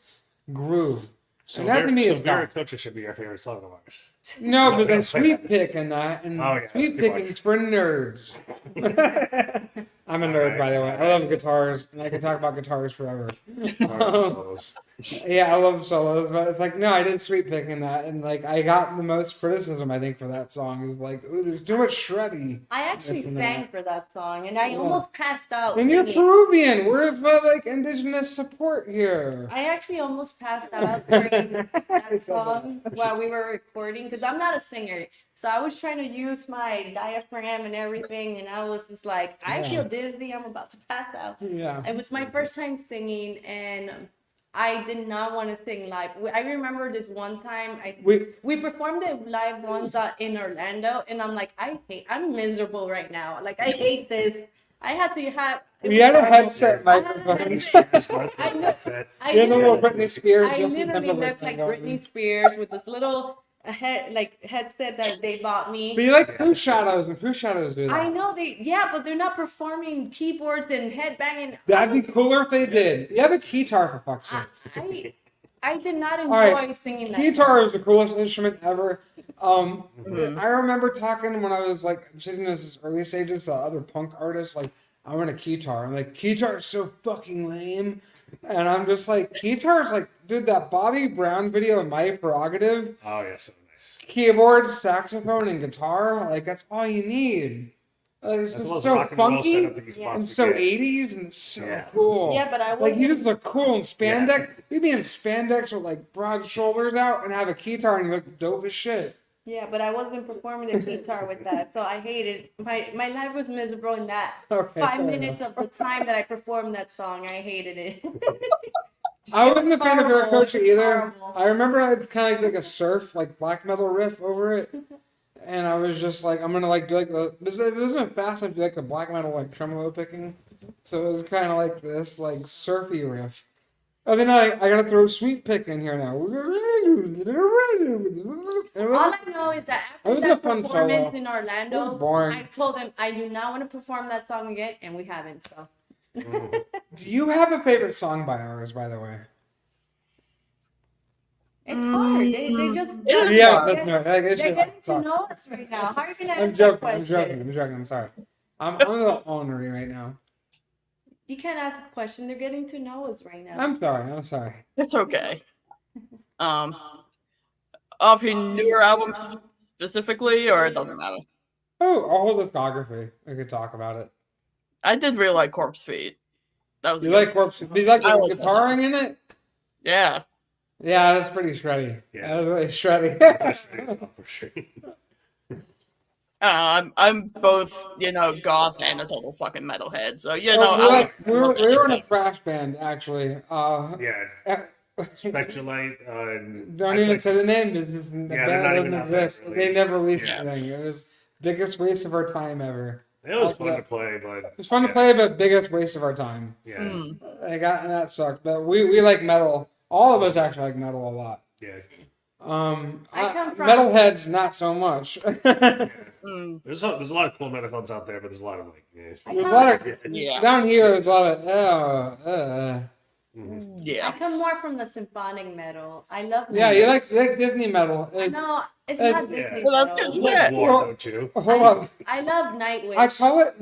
groove. So, And that to me is goth. Viracocha should be your favorite song of ours. No, but we they don't say sweet that. pick in that, and Oh, yeah, sweet that's too picking's for nerds. I'm a nerd, by the way. I love guitars, and I can talk about guitars forever. Yeah, I love solos, but it's like, no, I did sweet pick in that, and like I got the most criticism I think for that song is like, ooh, there's too much shreddy. I actually Listen to sang that. for that song, and I Yeah. almost passed out. And you're singing. Peruvian. Where's the like indigenous support here? I actually almost passed out during that song while we were recording because I'm not a singer. So I was trying to use my diaphragm and everything, and I was just like, I Yeah. feel dizzy. I'm about to pass out. Yeah. It was my first time singing, and I did not want to sing live. I remember this one time we performed it live once in Orlando, and I'm like, I'm miserable right now. Like I hate this. I had to have. We had a headset I had a microphones. headset. I You had a little literally- Britney Spears. I Justin literally Timberlake looked like thing going. Britney Spears with this little headset that they bought me. But you like Pooh Shadows, and Pooh Shadows do that. I know but they're not performing keyboards and headbanging. That'd be cooler if they did. You have a guitar for fuck's sake. I did not enjoy right. singing that. Guitar is the coolest instrument ever. I remember talking when I was like sitting in this early stages to other punk artists, like I want a guitar. I'm like, guitar is so fucking lame. And I'm just like, guitar is like, dude, that Bobby Brown video of My Prerogative, Oh yeah, so nice. keyboard, saxophone, and guitar, like that's all you need. It's That's the most so rock and roll funky setup that you could Yeah. and possibly so get. 80s and so Yeah. cool. Yeah, but I Like you wasn't- just look cool in spandex. You'd be in spandex with like broad shoulders out and have a guitar and you look dope as shit. Yeah, but I wasn't performing the guitar with that, so I hated my life was miserable in that Okay, 5 fair minutes enough. of the time that I performed that song. I hated it. I wasn't a fan of horrible. Viracocha It was either. horrible. I remember I had kind of like a surf, like black metal riff over it. And I was just like, I'm gonna like do like this. It wasn't fast enough to do like the black metal like tremolo picking, so it was kind of like this like surfy riff. And then I gotta throw sweet pick in here now. All I know is that It after was a that fun performance solo. in It Orlando, was boring. I told them I do not want to perform that song again, and we haven't. So Do you have a favorite song by ours, by the way? it's hard. They just It is Yeah, hard. that's no. Like, it's they're just- getting to know us right now. How are you gonna I'm answer that joking. question? I'm joking. I'm sorry. I'm a little ornery right now. You can't ask a question. They're getting to know us right now. I'm sorry. It's okay. Off your newer albums specifically, or it doesn't matter? Oh, a whole discography. I could talk about it. I did really like Corpse Feet. That was You like Corpse? Do you like the like that guitaring in it? Yeah. Yeah, that's pretty shreddy. Yeah. That was really shreddy. That's for sure. I'm both, goth and a total fucking metalhead. So, we were in a thrash band, actually. Yeah. Spectralite. Don't even say the name. This is the Yeah, band doesn't exist. really. They never released anything. It was biggest waste of our time ever. It was fun to play, but it was fun to play, but biggest waste of our time. Yeah. And that sucked. But we like metal. All of us actually like metal a lot. Yeah. I come from metalheads, not so much. There's a lot of cool metalheads out there, but there's a lot of there's a lot of down here. There's a lot of Yeah. I come more from the symphonic metal. I love Yeah, you like Disney metal. No, it's not Disney Well, that's metal. good. Like Yeah. War, though, too. Hold on. I love Nightwish. I call it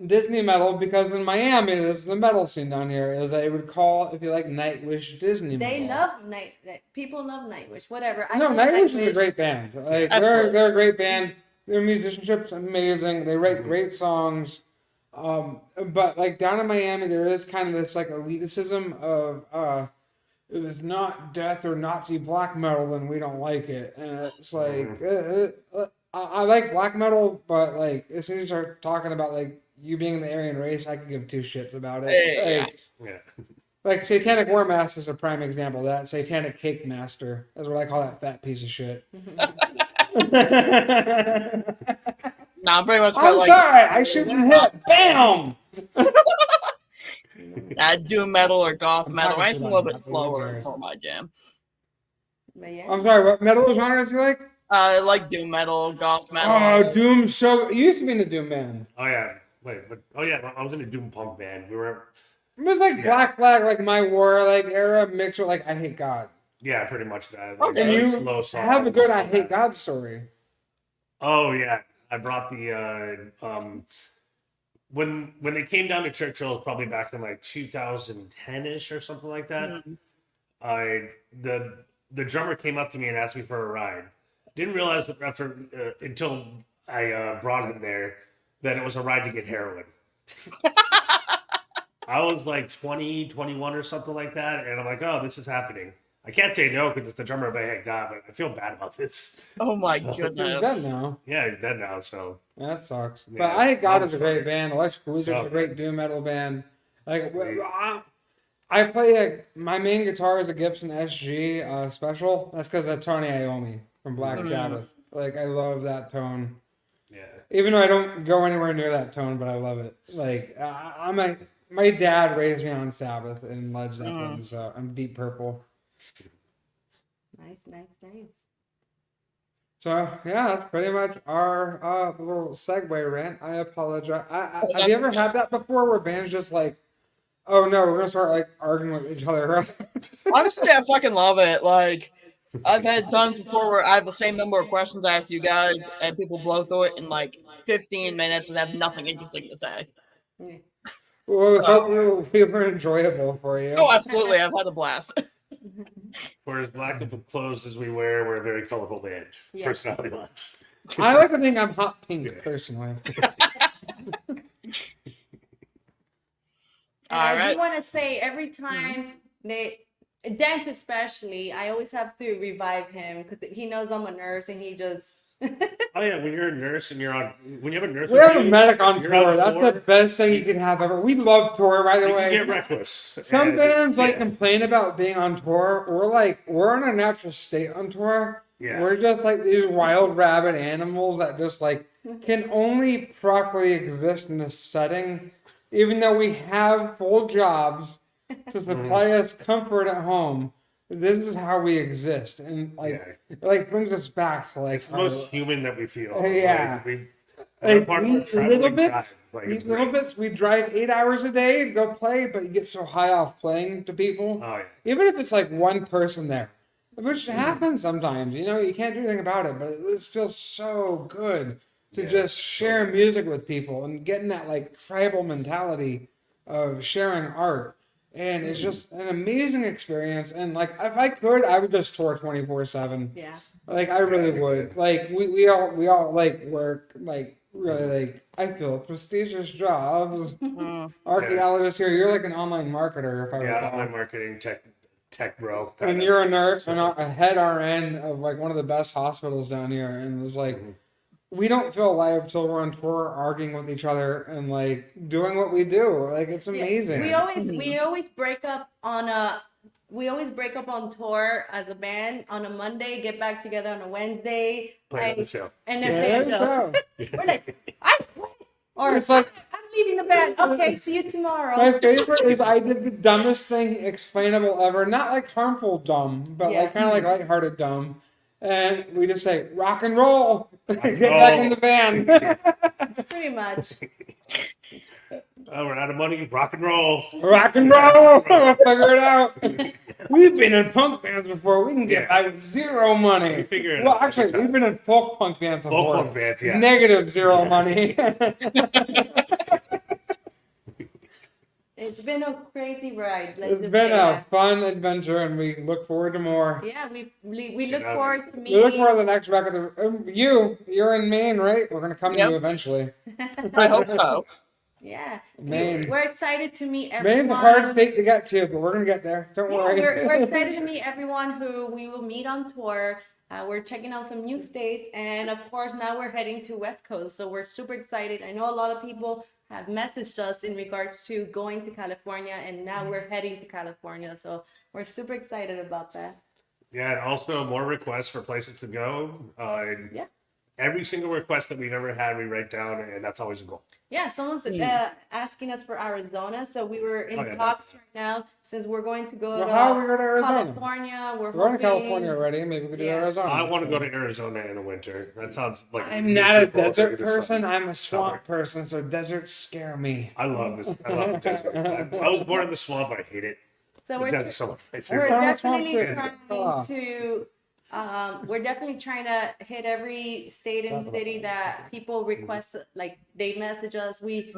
Disney metal because in Miami, this is the metal scene down here. Is they would call, if you like Nightwish, Disney metal. They love people love Nightwish. Whatever. I No, love Nightwish is a great band. Like they're a great band. Their musicianship's amazing. They write great songs. But like down in Miami, there is kind of this like elitism of if it's not death or Nazi black metal, then we don't like it. And it's like I like black metal, but like as soon as you start talking about like you being the Aryan race, I could give two shits about it. Like Satanic War Master is a prime example of that. Satanic Cake Master is what I call that fat piece of shit. Nah, pretty much. I'm sorry, I shouldn't hit. Bam. Doom metal or goth metal, anything a little bit slower is more my jam. I'm sorry, what metal genres do you like? I like doom metal, goth metal. Oh, Doom! So you used to be in a Doom band. Oh yeah, I was in a Doom punk band. We were. It was like Black Flag, like My War, like era mixed with like I Hate God. Yeah, pretty much that. Like, and you slow have a good I Hate God story. Oh yeah, I brought the when they came down to Churchill, probably back in like 2010ish or something like that. The drummer came up to me and asked me for a ride. Didn't realize until I brought him there that it was a ride to get heroin. I was like 20, 21 or something like that, and I'm like, oh, this is happening. I can't say no because it's the drummer of I Hate God, but I feel bad about this. Oh my goodness. He's dead now. Yeah, he's dead now, so. That sucks. Yeah, but I Hate God is a great band. Electric Wizard's a great doom metal band. Like, I play my main guitar is a Gibson SG special. That's because of Tony Iommi from Black Sabbath. Like, I love that tone. Yeah. Even though I don't go anywhere near that tone, but I love it. Like, my dad raised me on Sabbath and Led Zeppelin, so I'm Deep Purple. Nice. So yeah, that's pretty much our little segue rant. I apologize. Have you ever had that before, where bands just like, oh no, we're gonna start like arguing with each other? Honestly, I fucking love it. Like, I've had times before where I have the same number of questions I ask you guys, and people blow through it in like 15 minutes and have nothing interesting to say. Well, we were enjoyable for you. Oh, absolutely. I've had a blast. For as black of clothes as we wear, we're a very colorful band, personality-wise. I like to think I'm hot pink, personally. I do want to say every time Dent especially, I always have to revive him because he knows I'm a nurse and he just. Oh yeah, when you're a nurse and when you have a nurse, we have a medic on tour. That's the best thing you can have ever. We love tour, by the way. Get reckless. Some bands complain about being on tour. We're in a natural state on tour. Yeah. We're just like these wild rabid animals that just like can only properly exist in this setting, even though we have full jobs to supply us comfort at home. This is how we exist, and it brings us back to like it's the most human that we feel. Yeah, these little bits. We drive 8 hours a day to go play, but you get so high off playing to people. Oh, yeah. Even if it's like one person there, which happens sometimes. You know, you can't do anything about it, but it feels so good to just share music with people and getting that like tribal mentality of sharing art. And it's just an amazing experience. And like, if I could, I would just tour 24/7. Yeah. Like I really would. Like we all like work like really like I feel prestigious jobs. Archaeologist here, you're like an online marketer if I recall. Online marketing tech bro. And you're a nurse and a head RN of like one of the best hospitals down here, and it's like we don't feel alive till we're on tour arguing with each other and like doing what we do. Like it's amazing. We always break up on tour as a band on a Monday, get back together on a Wednesday, play the show. and then play a show. We're like, I quit. Or It's like I'm leaving the band. Okay, see you tomorrow. my favorite is I did the dumbest thing explainable ever. Not like harmful dumb, but like kind of like lighthearted dumb. And we just say rock and roll. Get back in the band. Pretty much. Oh, we're out of money. Rock and roll. Rock and roll. We'll figure it out. We've been in punk bands before. We can get by with zero money. We figure it well, out actually, we've been in folk punk bands before. Folk punk bands, yeah. Negative zero money. It's been a crazy ride. Let's It's just been say a that. fun adventure, and we look forward to more. Yeah, we look forward to We meeting. look forward to the next record. You're in Maine, right? We're gonna come to you eventually. I hope so. Yeah, Maine. we're excited to meet everyone. Maine's a hard state to get to, but we're gonna get there. Don't Yeah, worry. we're excited to meet everyone who we will meet on tour. We're checking out some new states, and of course, now we're heading to West Coast. So we're super excited. I know a lot of people have messaged us in regards to going to California, and now we're heading to California. So we're super excited about that. Yeah, and also more requests for places to go. Yeah. Every single request that we've ever had, we write down, and that's always a goal. Yeah, someone's asking us for Arizona, so we were in yeah, talks right now. Since we're going to go Well, to how are we going to Arizona? California, we're We're in hoping... California already. Maybe we could do Yeah. Arizona. I want to go to Arizona in the winter. That sounds like I'm not a miserable desert during the summer. person. I'm a swamp person, so deserts scare me. I love this. I love the desert. I was born in the swamp, but I hate it. So The we're desert's so much nicer. We're Oh, definitely swamp trying to we're definitely trying to hit every state and city that people request, like they message us. We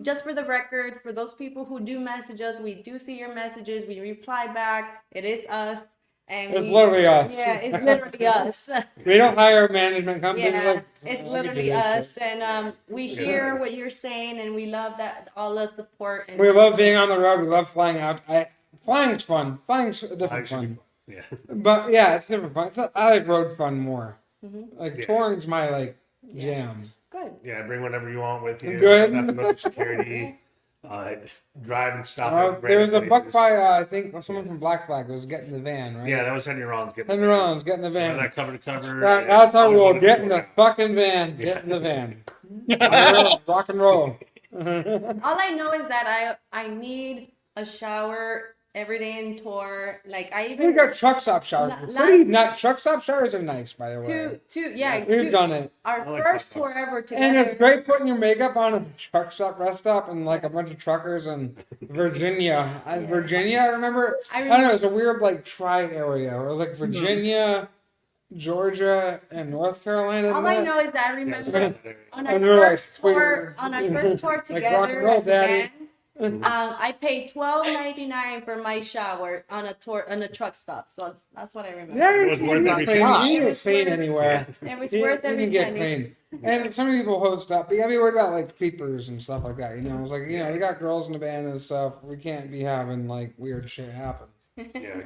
just for the record, for those people who do message us, we do see your messages, we reply back. It is us, and It's literally us. Yeah, it's literally us. We don't hire management companies. Yeah, Like, it's we literally do this us, and we hear what you're saying, and we love that all the support. And shit. We love being on the road. We love flying out. Flying's fun. Flying's a different Actually, fun. yeah. But yeah, it's different fun. I like road fun more. Like Yeah. touring's my like jam. Good. Yeah, bring whatever you want with you. Good. Not too much security. Drive and stop. at There was a random buck places. by I think someone from Black Flag was getting the van, right? Yeah, that was Henry Rollins getting. Henry Rollins getting the van. That cover to cover. That's our always rule. wanted to Get in the work out. fucking van. Get in the van. Rock and roll. All I know is that I need a shower every day in tour. Like I even We got truck stop showers. La- Pretty not truck stop showers are nice, by the way. We've done it, our I like first truck tour ever and together. it's great putting your makeup on at the truck stop rest stop and like a bunch of truckers in Virginia. Virginia, I remember. I don't know. It was a weird like tri area. It was like Virginia, Georgia, and North Carolina. All I know is that I Yeah, remember on our And they're like, first tour, "Sweet." together, rock and roll, as a daddy. band, I paid $12.99 for my shower on a truck stop. So that's what I remember. Yeah, It was worth every clean. penny. You It can was clean worth- anywhere. It was You worth can every get penny. clean. And some people host up, but you gotta be worried about like creepers and stuff like that. You know, it's like we got girls in the band and stuff. We can't be having like weird shit happen. Yeah.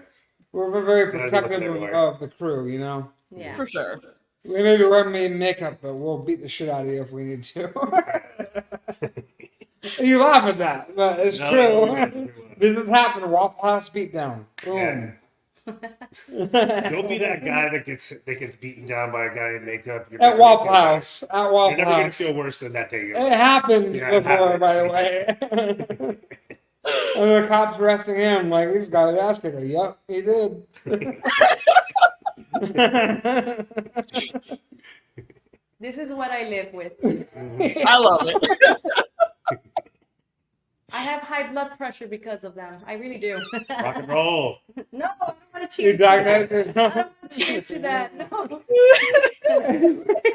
We're very Gotta be protective looking everywhere. of the crew. You know, Yeah. For sure. we maybe wear makeup, but we'll beat the shit out of you if we need to. You laugh at that, but it's No, true. we will. This has happened. Waffle House beatdown. Boom. Yeah. Don't be that guy that gets beaten down by a guy in makeup. You're At never Waffle gonna feel House. At You're Waffle never gonna House. feel worse than that day. It happened Yeah, it before, happened. by the way. And the cops arresting him, like, he's got an ass kicker. Yep, he did. This is what I live with. I love it. I have high blood pressure because of them. I really do. Rock and roll. No, I don't want to You cheers to that. diagnosed I yourself? don't want to cheers to that. No.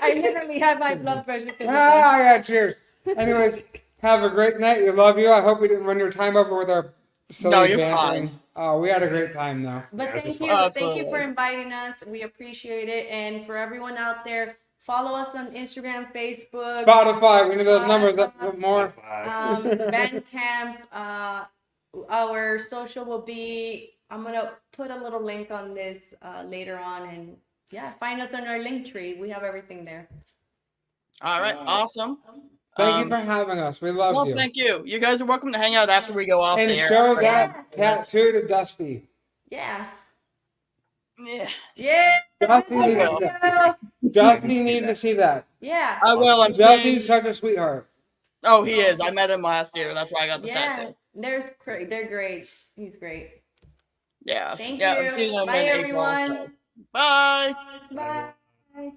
I literally have high blood pressure because of them. Ah, yeah, cheers. Anyways, have a great night. We love you. I hope we didn't run your time over with our silly you're bantering. fine. Oh, we had a great time though. But Yeah, this thank was you, fun. thank you for Absolutely. inviting us. We appreciate it. And for everyone out there, follow us on Instagram, Facebook, Spotify, we need those numbers up a Spotify, bit more. Bandcamp. Our social will be. I'm gonna put a little link on this later on, and yeah, find us on our link tree. We have everything there. All right, awesome. Thank you for having us. We love Well, you. thank you. You guys are welcome to hang out after we go off And the air. show Yeah. that tattoo to Dusty. Yeah. Yeah, Yeah. Dusty I needs, will. Dusty needs to see that. Yeah. I will. I'm Dusty's seeing. such a sweetheart. Oh, he is. I met him last year. That's why I got the Yeah. tattoo. They're great. He's great. Yeah. Thank yeah, you. I'm seeing him Bye, in April. everyone. So. Bye. Bye.